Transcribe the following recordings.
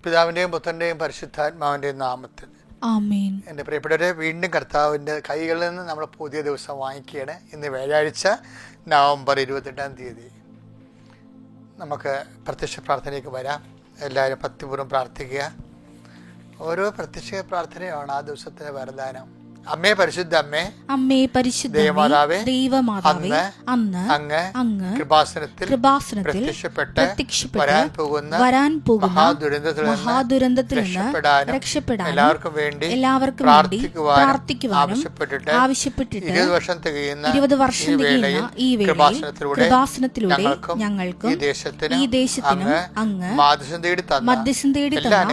പിതാവിൻ്റെയും പുത്രൻ്റെയും പരിശുദ്ധാത്മാവിൻ്റെയും നാമത്തിൽ ആമേൻ. എൻ്റെ പ്രിയപ്പെട്ടവരെ, വീണ്ടും കർത്താവിൻ്റെ കൈകളിൽ നിന്ന് നമ്മൾ പുതിയ ദിവസം വാങ്ങിക്കുകയാണ്. ഇന്ന് വ്യാഴാഴ്ച നവംബർ 28 നമുക്ക് പ്രത്യക്ഷ പ്രാർത്ഥനയ്ക്ക് വരാം. എല്ലാവരും ഭക്തിപൂർവ്വം പ്രാർത്ഥിക്കുക. ഓരോ പ്രത്യക്ഷ പ്രാർത്ഥനയാണ് ആ ദിവസത്തിൻ്റെ വരദാനം. അമ്മേ പരിശുദ്ധ അമ്മേ, അമ്മേ പരിശുദ്ധ ദൈവമാതാവേ, ദൈവമാതാവേ, അങ്ങ് അങ്ങ് കൃപാസനത്തിൽ പ്രത്യക്ഷപ്പെട്ട് വരാൻ പോകുന്ന മഹാദുരന്തത്തിൽ നിന്ന് രക്ഷപ്പെടാനും എല്ലാവർക്കും വേണ്ടി പ്രാർത്ഥിക്കുവാനും ആവശ്യപ്പെട്ടിട്ട് 20 വർഷം തികയുന്ന ഈ വേളയിൽ കൃപാസനത്തിലൂടെ ഞങ്ങൾക്കും ഈ ദേശത്തിനും അങ്ങ് മധ്യസ്ഥം തേടി തന്ന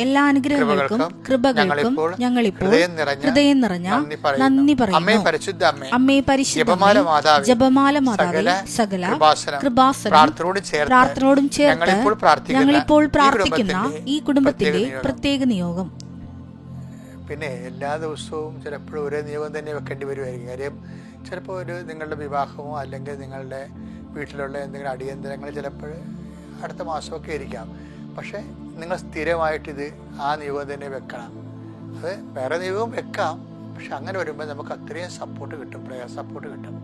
എല്ലാ അനുഗ്രഹങ്ങൾക്കും കൃപകൾക്കും ഞങ്ങളിപ്പോൾ ഹൃദയം നിറഞ്ഞ നന്ദി പറയുന്നു. അമ്മേ പരിശുദ്ധ ജപമാല മാതാവേ, സകല കൃപാസനം പ്രാർത്ഥനയോടും ചേർത്ത് ഞങ്ങളിപ്പോൾ പ്രാർത്ഥിക്കുന്ന ഈ കുടുംബത്തിന്റെ പ്രത്യേക നിയോഗം. പിന്നെ എല്ലാ ദിവസവും ചിലപ്പോൾ ഒരേ നിയോഗം തന്നെ വെക്കേണ്ടി വരുമായിരിക്കും. കാര്യം ചിലപ്പോൾ നിങ്ങളുടെ വിവാഹമോ അല്ലെങ്കിൽ നിങ്ങളുടെ വീട്ടിലുള്ള എന്തെങ്കിലും അടിയന്തരങ്ങൾ ചിലപ്പോൾ അടുത്ത മാസമൊക്കെ ഇരിക്കാം. പക്ഷെ നിങ്ങൾ സ്ഥിരമായിട്ടിത് ആ നിയോഗം തന്നെ വെക്കണം. അത് വേറെ നിയോഗം വെക്കാം, പക്ഷെ അങ്ങനെ വരുമ്പോൾ നമുക്ക് അത്രയും സപ്പോർട്ട് കിട്ടും, പ്രയർ സപ്പോർട്ട് കിട്ടും.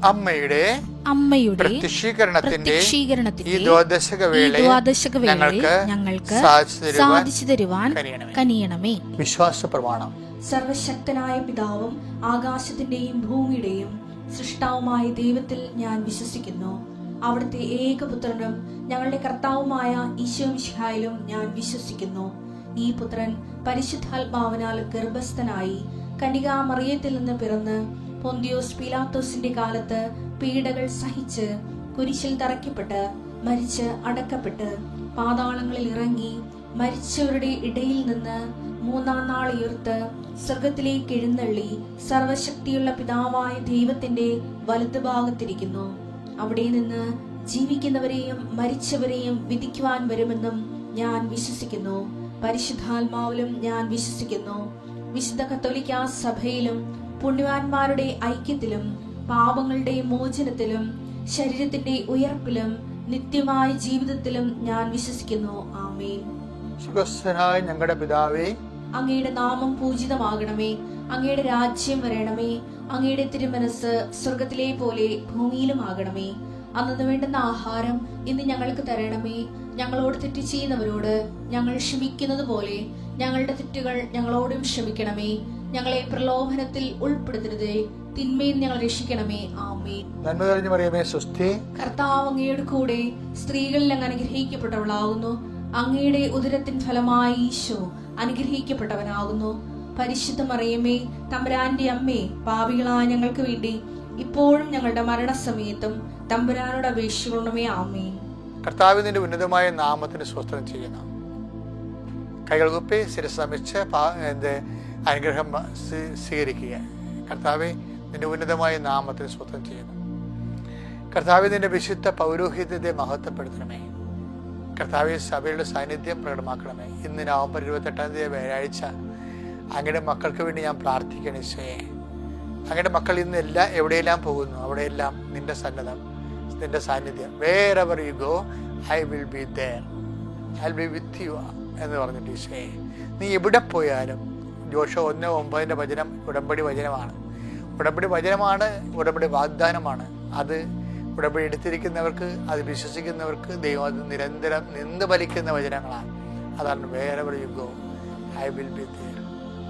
അമ്മയുടെ പ്രത്യക്ഷീകരണത്തിന്റെ ഈ ദ്വാദശക വേളയിൽ ഞങ്ങൾക്ക് സാധിച്ചു തരുവാൻ കനിയണമേ. വിശ്വാസ പ്രമാണം. സർവശക്തനായ പിതാവും ആകാശത്തിന്റെയും ഭൂമിയുടെയും സൃഷ്ടാവുമായ ദൈവത്തിൽ ഞാൻ വിശ്വസിക്കുന്നു. അവിടുത്തെ ഏകപുത്രനും ഞങ്ങളുടെ കർത്താവുമായ ഈശോ മിശിഹായിലും ഞാൻ വിശ്വസിക്കുന്നു. ഈ പുത്രൻ പരിശുദ്ധാത്മാവിനാൽ ഗർഭസ്ഥനായി കന്യകാമറിയത്തിൽ നിന്ന് പിറന്ന് പൊന്തിയോസ് പീലാത്തോസിന്റെ കാലത്ത് പീഡകൾ സഹിച്ച് കുരിശിൽ തറയ്ക്കപ്പെട്ട് മരിച്ച് അടക്കപ്പെട്ട് പാതാളങ്ങളിൽ ഇറങ്ങി മരിച്ചവരുടെ ഇടയിൽ നിന്ന് 3-ാം നാൾ ഉയർത്ത് സ്വർഗത്തിലേക്ക് എഴുന്നള്ളി സർവശക്തിയുള്ള പിതാവായ ദൈവത്തിന്റെ വലതുഭാഗത്തിരിക്കുന്നു. അവിടെ നിന്ന് ജീവിക്കുന്നവരെയും മരിച്ചവരെയും വിധിക്കുവാൻ വരുമെന്നും ഞാൻ വിശ്വസിക്കുന്നു. പരിശുദ്ധാത്മാവിലും ഞാൻ വിശ്വസിക്കുന്നു. വിശുദ്ധ കത്തോലിക്കാ സഭയിലും പുണ്യവാന്മാരുടെ ഐക്യത്തിലും പാപങ്ങളുടെ മോചനത്തിലും ശരീരത്തിന്റെ ഉയർപ്പിലും നിത്യമായ ജീവിതത്തിലും ഞാൻ വിശ്വസിക്കുന്നു. ആമേൻ. സ്വർഗ്ഗസ്ഥനായ ഞങ്ങളുടെ പിതാവേ, അങ്ങയുടെ നാമം പൂജിതമാകണമേ. അങ്ങയുടെ രാജ്യം വരണമേ. അങ്ങയുടെ തിരുമനസ് സ്വർഗത്തിലെ പോലെ ഭൂമിയിലും ആകണമേ. അന്നു വേണ്ടുന്ന ആഹാരം ഇന്ന് ഞങ്ങൾക്ക് തരണമേ. ഞങ്ങളോട് തെറ്റ് ചെയ്യുന്നവരോട് ഞങ്ങൾ ക്ഷമിക്കുന്നത് പോലെ ഞങ്ങളുടെ തെറ്റുകൾ ഞങ്ങളോടും ക്ഷമിക്കണമേ. ഞങ്ങളെ പ്രലോഭനത്തിൽ ഉൾപ്പെടുത്തരുതേ, തിന്മയിൽ ഞങ്ങൾ രക്ഷിക്കണമേ. ആമേൻ. നന്മ നിറഞ്ഞ മറിയമേ, സ്വസ്തി. കർത്താവ് അങ്ങയുടെ കൂടെ സ്ത്രീകളിൽ അങ്ങ് അനുഗ്രഹിക്കപ്പെട്ടവളാകുന്നു. അങ്ങയുടെ ഉദരത്തിൻ ഫലമായി ഈശോ അനുഗ്രഹിക്കപ്പെട്ടവനാകുന്നു. പരിശുദ്ധ മറിയമേ, തമ്പുരാന്റെ അമ്മേ, പാപികളായ ഞങ്ങൾക്ക് വേണ്ടി ഇപ്പോഴും ഞങ്ങളുടെ മരണസമയത്തും തമ്പുരാനോട് അപേക്ഷിക്കണമേ. ആമേൻ. കർത്താവിന്റെ ഉന്നതമായ നാമത്തിന് സ്വസ്ത്രം ചെയ്യുന്നു. കൈകൾ കുപ്പി ശിരസ് നമിച്ച് അനുഗ്രഹം സ്വീകരിക്കുക. കർത്താവെ, നിന്റെ ഉന്നതമായ നാമത്തിന് സ്വസ്ത്രം ചെയ്യുന്നു. കർത്താവെ, നിന്റെ വിശുദ്ധ പൗരോഹിത്യത്തെ മഹത്വപ്പെടുത്തണമേ. കർത്താവെ, സഭയുടെ സാന്നിധ്യം പ്രകടമാക്കണമേ. ഇന്ന് നവംബർ 28 വ്യാഴാഴ്ച അങ്ങയുടെ മക്കൾക്ക് വേണ്ടി ഞാൻ പ്രാർത്ഥിക്കണം. ഈശോയെ, അങ്ങയുടെ മക്കൾ ഇന്ന് എവിടെയെല്ലാം പോകുന്നു അവിടെയെല്ലാം നിന്റെ സന്നദ്ധം, നിന്റെ സാന്നിധ്യം. Wherever you go, I will be there. I'll be with you എന്ന് പറഞ്ഞിട്ട് ഈശോയെ, നീ എവിടെ പോയാലും. ജോഷുവ 1:9 വചനം ഉടമ്പടി വചനമാണ്. ഉടമ്പടി വചനമാണ്, ഉടമ്പടി വാഗ്ദാനമാണ്. അത് ഉടമ്പടി എടുത്തിരിക്കുന്നവർക്ക്, അത് വിശ്വസിക്കുന്നവർക്ക് ദൈവം അത് നിരന്തരം നിന്ന് ഫലിക്കുന്ന വചനങ്ങളാണ്. അതാണ് wherever you go, I will be there.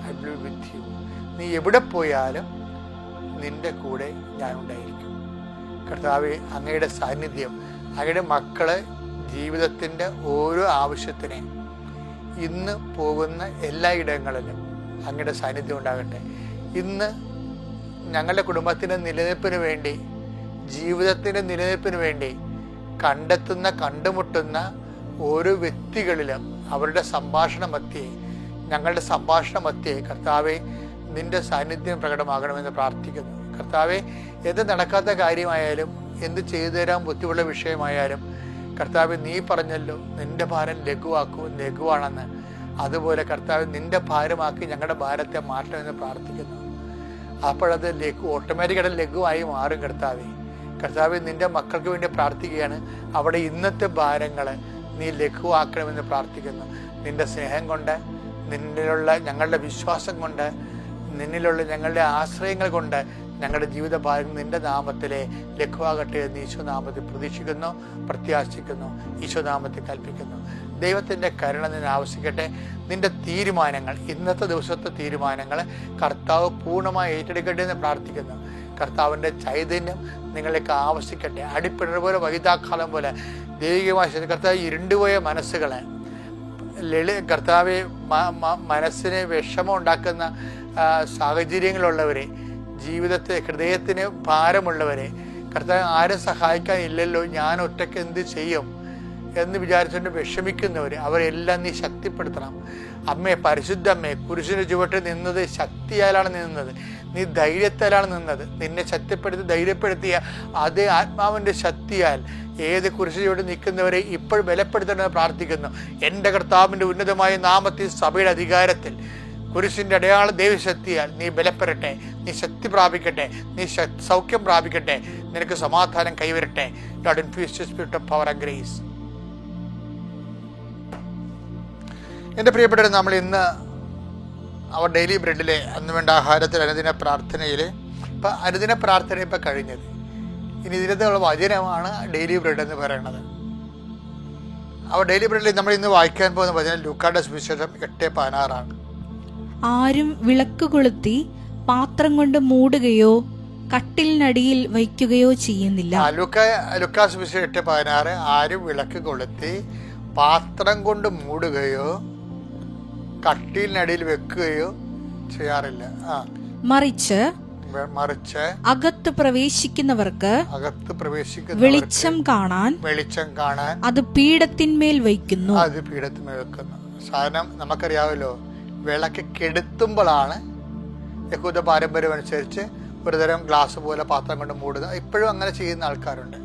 I will be with you. നീ എവിടെ പോയാലും നിന്റെ കൂടെ ഞാനുണ്ടായിരിക്കും. കർത്താവെ, അങ്ങയുടെ സാന്നിധ്യം അങ്ങയുടെ മക്കളെ ജീവിതത്തിൻ്റെ ഓരോ ആവശ്യത്തിനെയും ഇന്ന് പോകുന്ന എല്ലാ ഇടങ്ങളിലും അങ്ങയുടെ സാന്നിധ്യം ഉണ്ടാകട്ടെ. ഇന്ന് ഞങ്ങളുടെ കുടുംബത്തിൻ്റെ നിലനിൽപ്പിന് വേണ്ടി, ജീവിതത്തിൻ്റെ നിലനിൽപ്പിന് വേണ്ടി കണ്ടുമുട്ടുന്ന ഓരോ വ്യക്തികളിലും അവരുടെ ഞങ്ങളുടെ സംഭാഷണ മധ്യേ കർത്താവെ, നിന്റെ സാന്നിധ്യം പ്രകടമാകണമെന്ന് പ്രാർത്ഥിക്കുന്നു. കർത്താവെ, എന്ത് നടക്കാത്ത കാര്യമായാലും എന്ത് ചെയ്തു തരാൻ ബുദ്ധിമുട്ടുള്ള വിഷയമായാലും കർത്താവ് നീ പറഞ്ഞല്ലോ നിന്റെ ഭാരം ലഘുവാണെന്ന്. അതുപോലെ കർത്താവ് നിന്റെ ഭാരമാക്കി ഞങ്ങളുടെ ഭാരത്തെ മാറ്റണമെന്ന് പ്രാർത്ഥിക്കുന്നു. അപ്പോഴത് ഓട്ടോമാറ്റിക്കായിട്ട് ലഘുവായി മാറും. കർത്താവ് നിന്റെ മക്കൾക്ക് വേണ്ടി പ്രാർത്ഥിക്കുകയാണ്. അവിടെ ഇന്നത്തെ ഭാരങ്ങൾ നീ ലഘുവാക്കണമെന്ന് പ്രാർത്ഥിക്കുന്നു. നിന്റെ സ്നേഹം കൊണ്ട്, നിന്നിലുള്ള ഞങ്ങളുടെ വിശ്വാസം കൊണ്ട്, നിന്നിലുള്ള ഞങ്ങളുടെ ആശ്രയങ്ങൾ കൊണ്ട് ഞങ്ങളുടെ ജീവിതഭാരം നിന്റെ നാമത്തിലെ ലഘുവാകട്ടെ എന്ന് ഈശോനാമത്തിൽ പ്രതീക്ഷിക്കുന്നു, പ്രത്യാശിക്കുന്നു, ഈശോനാമത്തിൽ കൽപ്പിക്കുന്നു. ദൈവത്തിൻ്റെ കരുണ നിന്നെ ആവശ്യിക്കട്ടെ. നിന്റെ തീരുമാനങ്ങൾ, ഇന്നത്തെ ദിവസത്തെ തീരുമാനങ്ങൾ കർത്താവ് പൂർണ്ണമായി ഏറ്റെടുക്കട്ടെ എന്ന് പ്രാർത്ഥിക്കുന്നു. കർത്താവിൻ്റെ ചൈതന്യം നിങ്ങളിലേക്ക് ആവശ്യിക്കട്ടെ. അടിപ്പിണർ പോലെ വൈതാക്കാലം പോലെ ദൈവികമായ കർത്താവ് ഇരുണ്ടുപോയ മനസ്സുകളെ കർത്താവ് മനസ്സിന് വിഷമം ഉണ്ടാക്കുന്ന സാഹചര്യങ്ങളുള്ളവരെ, ജീവിതത്തെ ഹൃദയത്തിന് ഭാരമുള്ളവരെ, കർത്താവ് ആരും സഹായിക്കാനില്ലല്ലോ, ഞാൻ ഒറ്റയ്ക്ക് എന്ത് ചെയ്യും എന്ന് വിചാരിച്ചുകൊണ്ട് വിഷമിക്കുന്നവർ, അവരെല്ലാം നീ ശക്തിപ്പെടുത്തണം. അമ്മേ, പരിശുദ്ധ അമ്മേ, കുരിശിന് ചുവട്ടിൽ നിന്നത് ശക്തിയാലാണ് നിന്നത്, നീ ധൈര്യത്താലാണ് നിന്നത്. നിന്നെ ശക്തിപ്പെടുത്തി ധൈര്യപ്പെടുത്തിയ അതേ ആത്മാവിൻ്റെ ശക്തിയാൽ ഏത് കുരിശിന് ചുവട്ടിൽ നിൽക്കുന്നവരെ ഇപ്പോൾ ബലപ്പെടുത്തണമെന്ന് പ്രാർത്ഥിക്കുന്നു. എൻ്റെ കർത്താവിൻ്റെ ഉന്നതമായ നാമത്തിൽ, സഭയുടെ അധികാരത്തിൽ, കുരിശിൻ്റെ അടയാള ദൈവശക്തിയാൽ നീ ബലപ്പെടട്ടെ, നീ ശക്തി പ്രാപിക്കട്ടെ, നീ സൗഖ്യം പ്രാപിക്കട്ടെ, നിനക്ക് സമാധാനം കൈവരട്ടെ. Lord infuse the spirit of power and grace. എൻ്റെ പ്രിയപ്പെട്ടവരെ, നമ്മൾ ഇന്ന് അവർ ഡെയിലി ബ്രെഡിലെ അന്ന് വേണ്ട ആഹാരത്തിൽ അനുദിന പ്രാർത്ഥനയിൽ ഇപ്പം അനുദിന പ്രാർത്ഥന ഇപ്പം കഴിഞ്ഞത്. ഇനി ഇതിനകത്തുള്ള വചനമാണ് ഡെയിലി ബ്രെഡ് എന്ന് പറയുന്നത്. അവർ ഡെയിലി ബ്രെഡിൽ നമ്മൾ ഇന്ന് വായിക്കാൻ പോകുന്ന വചനം ലൂക്കായുടെ സുവിശേഷം 8:16. ആരും വിളക്ക് കൊളുത്തി പാത്രം കൊണ്ട് മൂടുകയോ കട്ടിലിനടിയിൽ വയ്ക്കുകയോ ചെയ്യുന്നില്ല. ലൂക്കാ സുവിശേഷം 8:16. ആരും വിളക്ക് കൊളുത്തി പാത്രം കൊണ്ട് മൂടുകയോ കട്ടിലിനടിയിൽ വെക്കുകയോ ചെയ്യാറില്ല. മറിച്ച് അകത്ത് പ്രവേശിക്കുന്നവർക്ക് വെളിച്ചം കാണാൻ അത് പീഠത്തിന്മേൽ വയ്ക്കുന്നു. സാധനം നമുക്കറിയാമല്ലോ, വിളക്ക് കെടുത്തുമ്പോഴാണ് യഹൂദ പാരമ്പര്യം അനുസരിച്ച് ഒരുതരം ഗ്ലാസ് പോലെ പാത്രം കൊണ്ട് മൂടുന്നത്. ഇപ്പോഴും അങ്ങനെ ചെയ്യുന്ന ആൾക്കാരുണ്ട്.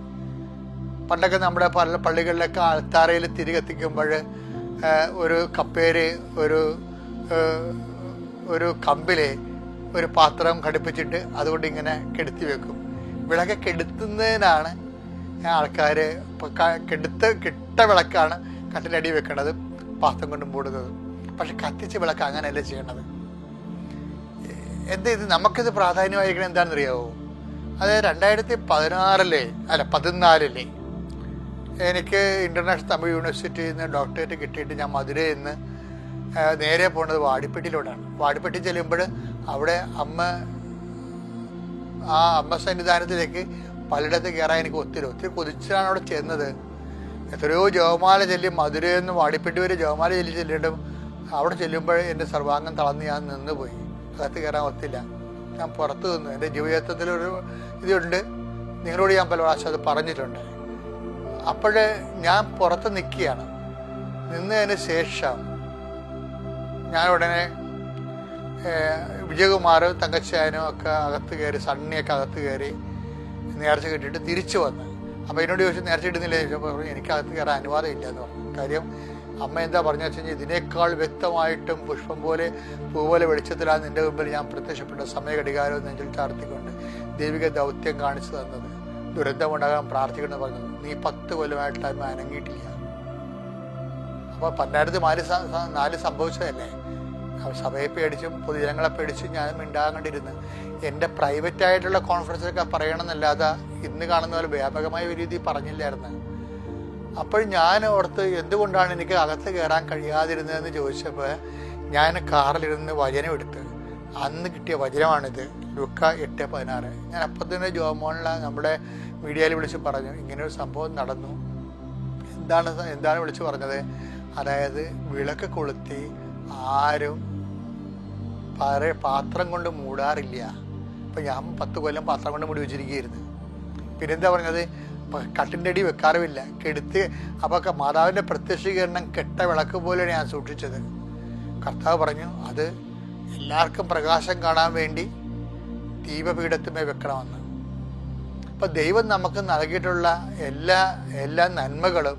പണ്ടൊക്കെ നമ്മുടെ പല പള്ളികളിലൊക്കെ ആൾത്താരയിൽ തിരി കത്തിക്കുമ്പോൾ ഒരു കപ്പേര് ഒരു കമ്പില് ഒരു പാത്രം ഘടിപ്പിച്ചിട്ട് അതുകൊണ്ട് ഇങ്ങനെ കെടുത്തി വെക്കും. വിളക്ക് കെടുത്തുന്നതിനാണ് ആൾക്കാർ കിട്ട വിളക്കാണ് കട്ടിലടി വെക്കണത്, പാത്രം കൊണ്ട് മൂടുന്നത്. പക്ഷെ കത്തിച്ച വിളക്ക് അങ്ങനെയല്ല ചെയ്യണത്. ഇത് നമുക്കിത് പ്രാധാന്യമായിരിക്കണം എന്താണെന്നറിയാവോ? അത് 2014 എനിക്ക് ഇന്റർനാഷണൽ തമിഴ് യൂണിവേഴ്സിറ്റിയിൽ നിന്ന് ഡോക്ടറേറ്റ് കിട്ടിയിട്ട് ഞാൻ മധുരയിൽ നിന്ന് നേരെ പോകുന്നത് വാടിപ്പെട്ടിയിലൂടെയാണ്. വാടിപ്പെട്ടി ചെല്ലുമ്പോൾ അവിടെ അമ്മ സന്നിധാനത്തിലേക്ക് പലയിടത്ത് കയറാൻ എനിക്ക് ഒത്തിരി കൊതിച്ചാണ് അവിടെ ചെന്നത്. എത്രയോ ജപമാല ചൊല്ലി മധുരയിൽ നിന്ന് വാടിപ്പെട്ടി വരെ ജപമാല ചെല്ലിയിട്ടും അവിടെ ചെല്ലുമ്പോൾ എൻ്റെ സർവാംഗം തളർന്ന് ഞാൻ നിന്നുപോയി. അകത്ത് കയറാൻ ഒത്തില്ല. ഞാൻ പുറത്ത് നിന്നു. എൻ്റെ ജീവിതത്തിലൊരു ഇതുണ്ട്, നിങ്ങളോട് ഞാൻ പല പ്രാവശ്യം അത് പറഞ്ഞിട്ടുണ്ട്. അപ്പോഴേ ഞാൻ പുറത്ത് നിൽക്കുകയാണ്. നിന്നതിന് ശേഷം ഞാൻ ഉടനെ വിജയകുമാർ, തങ്കച്ചായനും ഒക്കെ അകത്ത് കയറി, സണ്ണിയൊക്കെ അകത്ത് കയറി നേർച്ച കിട്ടിയിട്ട് തിരിച്ചു വന്ന്. അപ്പോൾ എന്നോട് ചോദിച്ചു നേർച്ച കിട്ടുന്നില്ല ചോദിച്ചപ്പോൾ പറഞ്ഞു എനിക്കകത്ത് കയറാൻ അനുവാദം ഇല്ല എന്ന് പറഞ്ഞു. കാര്യം അമ്മ എന്താ പറഞ്ഞു വെച്ച് കഴിഞ്ഞാൽ ഇതിനേക്കാൾ വ്യക്തമായിട്ടും പുഷ്പം പോലെ പൂ പോലെ വെളിച്ചത്തിലാണ് നിൻ്റെ മുമ്പിൽ ഞാൻ പ്രത്യക്ഷപ്പെട്ട സമയഘടികാരവും നെഞ്ചിൽ ചാർത്തിക്കൊണ്ട് ദൈവിക ദൗത്യം കാണിച്ചു തന്നത്. ദുരന്തമുണ്ടാകാൻ പ്രാർത്ഥിക്കണമെന്ന് പറഞ്ഞത്. നീ 10 കൊല്ലമായിട്ട് അമ്മ അനങ്ങിയിട്ടില്ല. അപ്പോൾ 2004 സംഭവിച്ചതല്ലേ. സഭയെ പേടിച്ചും പൊതുജനങ്ങളെ പേടിച്ചും ഞാൻ മിണ്ടാകണ്ടിരുന്ന് എൻ്റെ പ്രൈവറ്റായിട്ടുള്ള കോൺഫറൻസിലൊക്കെ പറയണമെന്നല്ലാതെ ഇന്ന് കാണുന്ന പോലെ വ്യാപകമായ ഒരു രീതി പറഞ്ഞില്ലായിരുന്നു. അപ്പോൾ ഞാൻ ഓർത്ത് എന്തുകൊണ്ടാണ് എനിക്ക് അകത്ത് കയറാൻ കഴിയാതിരുന്നതെന്ന് ചോദിച്ചപ്പോൾ ഞാൻ കാറിലിരുന്ന് വചനം എടുത്ത് അന്ന് കിട്ടിയ വചനമാണിത്, ലൂക്കാ 8:16. ഞാൻ അപ്പം തന്നെ ജോമോണിലെ നമ്മുടെ മീഡിയയിൽ വിളിച്ച് പറഞ്ഞു ഇങ്ങനൊരു സംഭവം നടന്നു. എന്താണ് വിളിച്ച് പറഞ്ഞത്? അതായത് വിളക്ക് കൊളുത്തി ആരും പാത്രം കൊണ്ട് മൂടാറില്ല. അപ്പം ഞാൻ 10 കൊല്ലം പാത്രം കൊണ്ട് മൂടി വെച്ചിരിക്കുകയായിരുന്നു. പിന്നെന്താ പറഞ്ഞത്? കട്ടിൻ്റെ അടി വെക്കാറുമില്ല, കെടുത്ത്. അപ്പോൾ മാതാവിൻ്റെ പ്രത്യക്ഷീകരണം കെട്ട വിളക്ക് പോലെയാണ് ഞാൻ സൂക്ഷിച്ചത്. കർത്താവ് പറഞ്ഞു അത് എല്ലാവർക്കും പ്രകാശം കാണാൻ വേണ്ടി ദീപപീഠത്തുമേ വെക്കണമെന്ന്. അപ്പം ദൈവം നമുക്ക് നൽകിയിട്ടുള്ള എല്ലാ നന്മകളും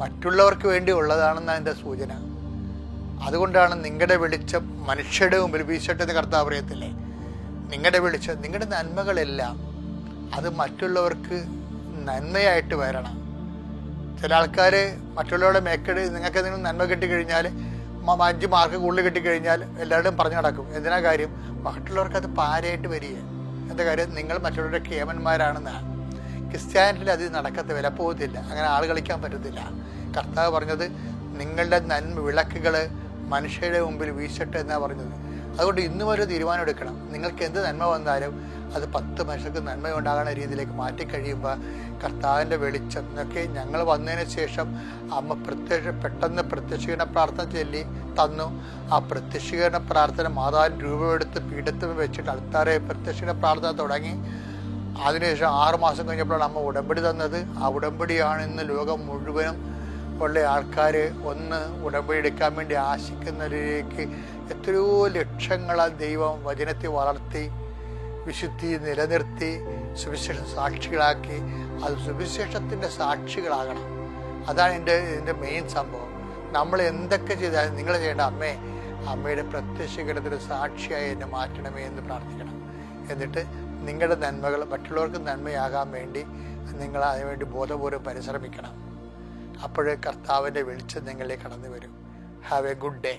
മറ്റുള്ളവർക്ക് വേണ്ടി ഉള്ളതാണെന്നാണ് എൻ്റെ സൂചന. അതുകൊണ്ടാണ് നിങ്ങളുടെ വെളിച്ചം മനുഷ്യരുടെ മുമ്പിൽ വീശട്ടെ എന്ന് കർത്താവ് പറയത്തില്ലേ. നിങ്ങളുടെ വെളിച്ചം, നിങ്ങളുടെ നന്മകളെല്ലാം അത് മറ്റുള്ളവർക്ക് നന്മയായിട്ട് വരണം. ചില ആൾക്കാർ മറ്റുള്ളവരുടെ മേക്കട് നിങ്ങൾക്ക് എന്തെങ്കിലും നന്മ കിട്ടിക്കഴിഞ്ഞാൽ 5 മാർക്ക് കൂടുതൽ കിട്ടിക്കഴിഞ്ഞാൽ എല്ലാവരുടെയും പറഞ്ഞു നടക്കും. എന്തിനാ കാര്യം? മറ്റുള്ളവർക്ക് അത് പാരയായിട്ട് വരിക. എന്താ കാര്യം? നിങ്ങൾ മറ്റുള്ളവരുടെ കേമന്മാരാണെന്നാണ്. ക്രിസ്ത്യാനിറ്റിയിൽ അത് നടക്കത്ത് വില പോകത്തില്ല. അങ്ങനെ ആൾ കളിക്കാൻ പറ്റത്തില്ല. കർത്താവ് പറഞ്ഞത് നിങ്ങളുടെ നന്മ വിളക്കുകൾ മനുഷ്യരുടെ മുമ്പിൽ വീശട്ടെ എന്നാണ് പറഞ്ഞത്. അതുകൊണ്ട് ഇന്നും ഒരു തീരുമാനം എടുക്കണം. നിങ്ങൾക്ക് എന്ത് നന്മ വന്നാലും അത് 10 മനുഷ്യർക്ക് നന്മ ഉണ്ടാകുന്ന രീതിയിലേക്ക് മാറ്റിക്കഴിയുമ്പോൾ കർത്താവിൻ്റെ വെളിച്ചം എന്നൊക്കെ ഞങ്ങൾ വന്നതിന് ശേഷം അമ്മ പെട്ടെന്ന് പ്രത്യക്ഷീകരണ പ്രാർത്ഥന ചൊല്ലി തന്നു. ആ പ്രത്യക്ഷീകരണ പ്രാർത്ഥന മാതാവിന് രൂപമെടുത്ത് പീഠത്തിൽ വെച്ചിട്ട് അൾത്താരെ പ്രത്യക്ഷീകരണ പ്രാർത്ഥന തുടങ്ങി. അതിനുശേഷം 6 മാസം കഴിഞ്ഞപ്പോഴാണ് അമ്മ ഉടമ്പടി തന്നത്. ആ ഉടമ്പടിയാണ് ഇന്ന് ലോകം മുഴുവനും ഉള്ള ആൾക്കാർ ഒന്ന് ഉടമ്പടി എടുക്കാൻ വേണ്ടി ആശിക്കുന്നതിലേക്ക് എത്രയോ ലക്ഷങ്ങളാൽ ദൈവം വചനത്തെ വളർത്തി വിശുദ്ധി നിലനിർത്തി സുവിശേഷ സാക്ഷികളാക്കി. അത് സുവിശേഷത്തിൻ്റെ സാക്ഷികളാകണം. അതാണ് ഇതിൻ്റെ മെയിൻ സംഭവം. നമ്മൾ എന്തൊക്കെ ചെയ്താലും നിങ്ങൾ ചെയ്യേണ്ട അമ്മയുടെ പ്രത്യക്ഷീകരണത്തിന് സാക്ഷിയായി എന്നെ മാറ്റണമേ എന്ന് പ്രാർത്ഥിക്കണം. എന്നിട്ട് നിങ്ങളുടെ നന്മകൾ മറ്റുള്ളവർക്ക് നന്മയാകാൻ വേണ്ടി നിങ്ങൾ അതിനുവേണ്ടി ബോധപൂർവ്വം പരിശ്രമിക്കണം. അപ്പോഴേ കർത്താവിൻ്റെ വെളിച്ചം നിങ്ങളിലേക്ക് കടന്നു വരും. Have A good day.